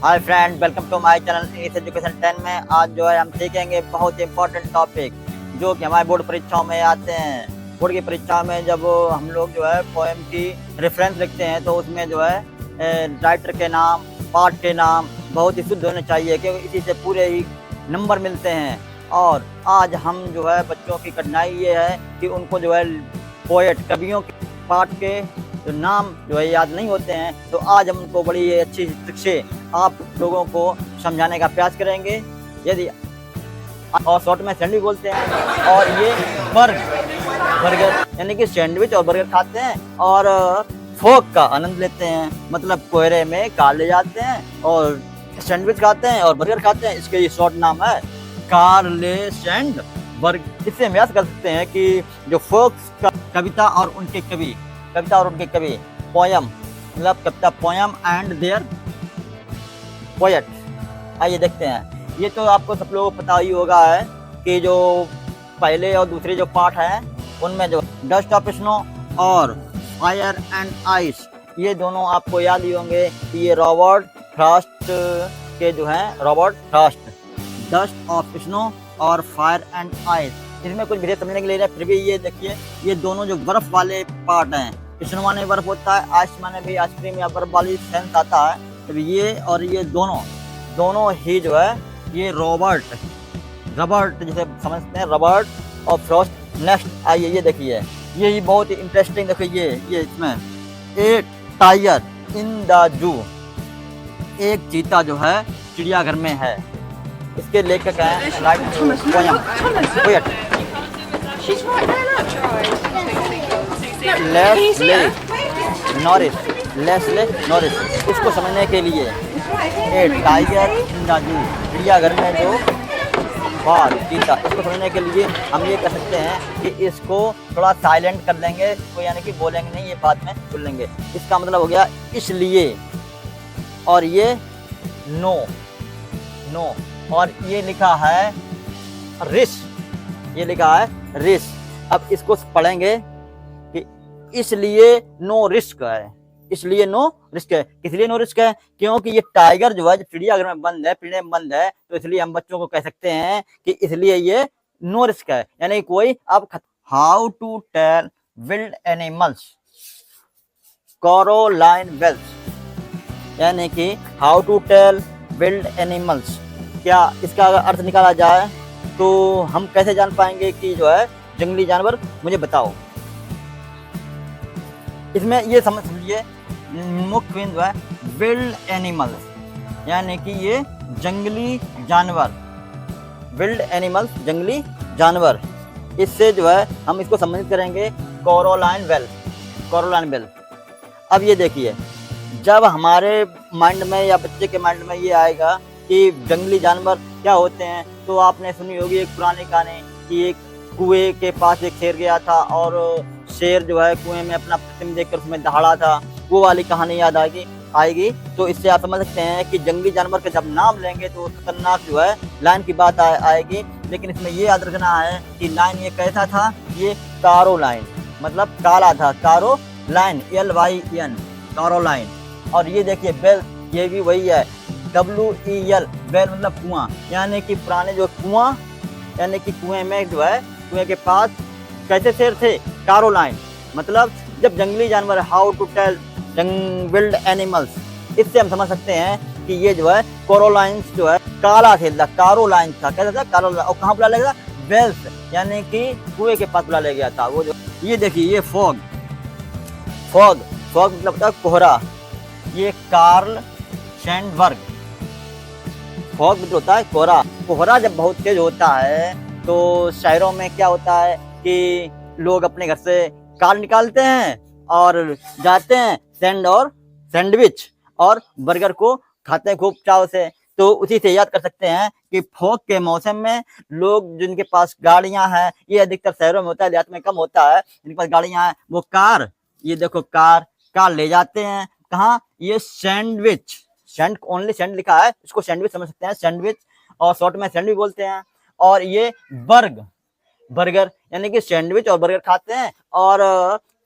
Hi friend, welcome to my channel English education 10 में आज जो है हम सीखेंगे बहुत इंपॉर्टेंट टॉपिक जो कि हमारे बोर्ड परीक्षाओं में आते हैं। बोर्ड की परीक्षा में जब हम लोग जो है पोएम की रेफरेंस लिखते हैं तो उसमें जो है राइटर के नाम, पाठ के नाम बहुत ही शुद्ध होने चाहिए क्योंकि इसी से पूरे ही नंबर मिलते हैं। और आज हम जो है बच्चों की कठिनाई ये है कि उनको जो है पोएट कवियों के पाठ के जो नाम जो है याद नहीं होते हैं, तो आज हम उनको बड़ी अच्छी ट्रिक से आप लोगों को समझाने का प्रयास करेंगे। यदि और शॉर्ट में सैंडविच बोलते हैं और ये बर्गर यानी कि सैंडविच और बर्गर खाते हैं और फोक का आनंद लेते हैं, मतलब कोहरे में कार ले जाते हैं और सैंडविच खाते हैं और बर्गर खाते हैं। इसके ये शॉर्ट नाम है कार ले सैंड बर्गर। इससे हम याद कर सकते हैं कि जो फोक्स का कविता और उनके कवि पोयम मतलब कविता पोयम एंड देयर पोएट। आइए देखते हैं। ये तो आपको सब लोगों को पता ही होगा है कि जो पहले और दूसरे जो पार्ट हैं उनमें जो डस्ट ऑफ स्नो और फायर एंड आइस, ये दोनों आपको याद ही होंगे कि ये रॉबर्ट फ्रॉस्ट के जो हैं Robert Frost, dust of snow और फायर एंड आइस। इसमें कुछ भेद समझने के लिए फिर भी ये देखिए, ये दोनों जो बर्फ वाले पार्ट हैं, स्नो माने बर्फ होता है, आइस माने भी आइसक्रीम या बर्फ वाली सेंस आता है। तो ये और ये दोनों ही जो है ये रॉबर्ट जिसे समझते हैं रॉबर्ट और फ्रॉस्ट नेस्ट। आइए ये देखिए, ये बहुत ही इंटरेस्टिंग देखिए, ये इसमें ए टाइगर इन द जू, एक चीता जो है चिड़ियाघर में है। इसके लेखक हैं पोएट लेस्ले नॉरिस। इसको समझने के लिए ए टाइगर इन द जू, चिड़ियाघर में जो बाघ चीता, इसको समझने के लिए हम ये कर सकते हैं कि इसको थोड़ा साइलेंट कर लेंगे, तो यानी कि बोलेंगे नहीं, ये बाद में सुन लेंगे। इसका मतलब हो गया इसलिए, और ये नो और ये लिखा है रिस, ये लिखा है रिस। अब इसको पढ़ेंगे कि इसलिए नो रिस्क है, इसलिए नो रिस्क है। किसलिए नो रिस्क है? क्योंकि ये टाइगर जो है चिड़ियाघर में बंद है, पिंजरे में बंद है, तो इसलिए हम बच्चों को कह सकते हैं कि इसलिए ये नो रिस्क है। यानी कोई अब how to tell wild animals Caroline Wells, यानी कि how to tell wild animals. क्या इसका अगर अर्थ निकाला जाए तो हम कैसे जान पाएंगे कि जो है जंगली जानवर, मुझे बताओ। इसमें ये समझिए मुख्य बिंदु जो है विल्ड एनिमल्स, यानी कि ये जंगली जानवर, विल्ड एनिमल्स जंगली जानवर। इससे जो है हम इसको संबंधित करेंगे कैरोलाइन वेल। अब ये देखिए, जब हमारे माइंड में या बच्चे के माइंड में ये आएगा कि जंगली जानवर क्या होते हैं, तो आपने सुनी होगी एक पुरानी कहानी कि एक कुएं के पास एक शेर गया था और शेर जो है कुएं में अपना प्रतिबिंब देखकर उसमें दहाड़ा था। वो वाली कहानी याद आएगी। तो इससे आप समझ सकते हैं कि जंगली जानवर के जब नाम लेंगे तो खतरनाक जो है लाइन की बात आएगी। लेकिन इसमें ये याद रखना है कि लाइन ये कैसा था, ये कारो लाइन मतलब काला था, कारो लाइन LYN कारो लाइन। और ये देखिए बेल, ये भी वही है WEL, बेल मतलब कुआं, यानी कि पुराने जो कुआं, यानी कि कुएं में जो है कुएं के पास कैसे शेर थे, कैरोलाइन। मतलब जब जंगली जानवर, how to tell wild animals, इससे हम समझ सकते हैं कि ये जो है कैरोलाइन जो है काला थे, कैरोलाइन था, कैसा था कैरोलाइन। और कहाँ बुला ले गया? वेल्स, यानी कि कुएं के पास बुला ले गया था वो जो। ये देखिए ये फॉग मतलब होता है कोहरा, ये कार्ल सैंडबर्ग। फॉग मतलब होता है कोहरा जब बहुत तेज होता है तो शहरों में क्या होता है कि लोग अपने घर से कार निकालते हैं और जाते हैं सैंडविच और बर्गर को खाते हैं खूब चाव से। तो उसी से याद कर सकते हैं कि फॉग के मौसम में लोग जिनके पास गाड़ियां हैं, ये अधिकतर शहरों में होता है, देहात में कम होता है, जिनके पास गाड़ियां हैं वो कार, ये देखो कार ले जाते हैं कहाँ, ये ओनली सैंड लिखा है, इसको सैंडविच समझ सकते हैं, सैंडविच और शॉर्ट में सैंडविच बोलते हैं। और ये बर्गर यानी कि सैंडविच और बर्गर खाते हैं और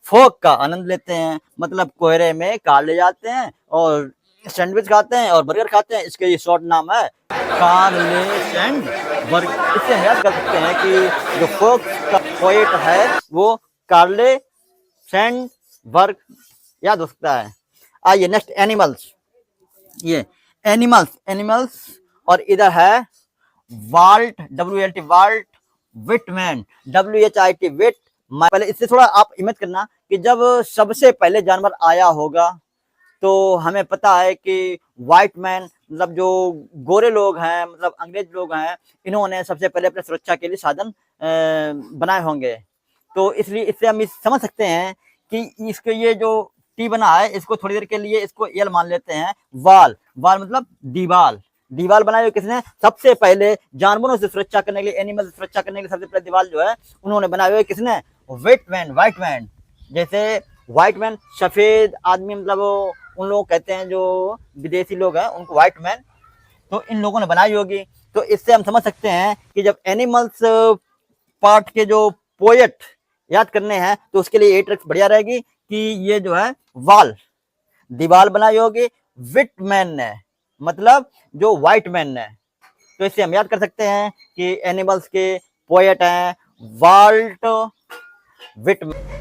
फोक का आनंद लेते हैं, मतलब कोहरे में कार ले जाते हैं और सैंडविच खाते हैं और बर्गर खाते हैं, इसके ये शॉर्ट नाम है कार्ले सैंडबर्ग। इससे हम याद कर सकते हैं कि जो फोक का पोएट है वो कार्ले सैंडबर्ग याद हो सकता है। आइए नेक्स्ट एनिमल्स, ये एनिमल्स और इधर है Walt, WALT Walt Whitman, WHIT Whit. पहले इससे थोड़ा आप इमेज करना कि जब सबसे पहले जानवर आया होगा तो हमें पता है कि व्हाइट मैन मतलब जो गोरे लोग हैं, मतलब अंग्रेज लोग हैं, इन्होंने सबसे पहले अपने सुरक्षा के लिए साधन बनाए होंगे। तो इसलिए इससे हम समझ सकते हैं कि इसके ये जो टी बना है इसको थोड़ी देर के लिए इसको एल मान लेते हैं। वाल मतलब दीवाल बनाई हुई किसने? सबसे पहले जानवरों से सुरक्षा करने के लिए, एनिमल से सुरक्षा करने के लिए सबसे पहले दीवाल जो है उन्होंने बनाए हुए किसने? White man. जैसे व्हाइट मैन सफेद आदमी, मतलब उन लोग कहते हैं जो विदेशी लोग हैं उनको व्हाइट मैन, तो इन लोगों ने बनाई होगी। तो इससे हम समझ सकते हैं कि जब एनिमल्स पार्ट के जो पोएट याद करने हैं तो उसके लिए ये ट्रिक्स बढ़िया रहेगी कि ये जो है दीवाल बनाई होगी विटमैन ने, मतलब जो व्हाइट मैन ने। तो इससे हम याद कर सकते हैं कि एनिमल्स के पोएट हैं वाल्ट विटमैन।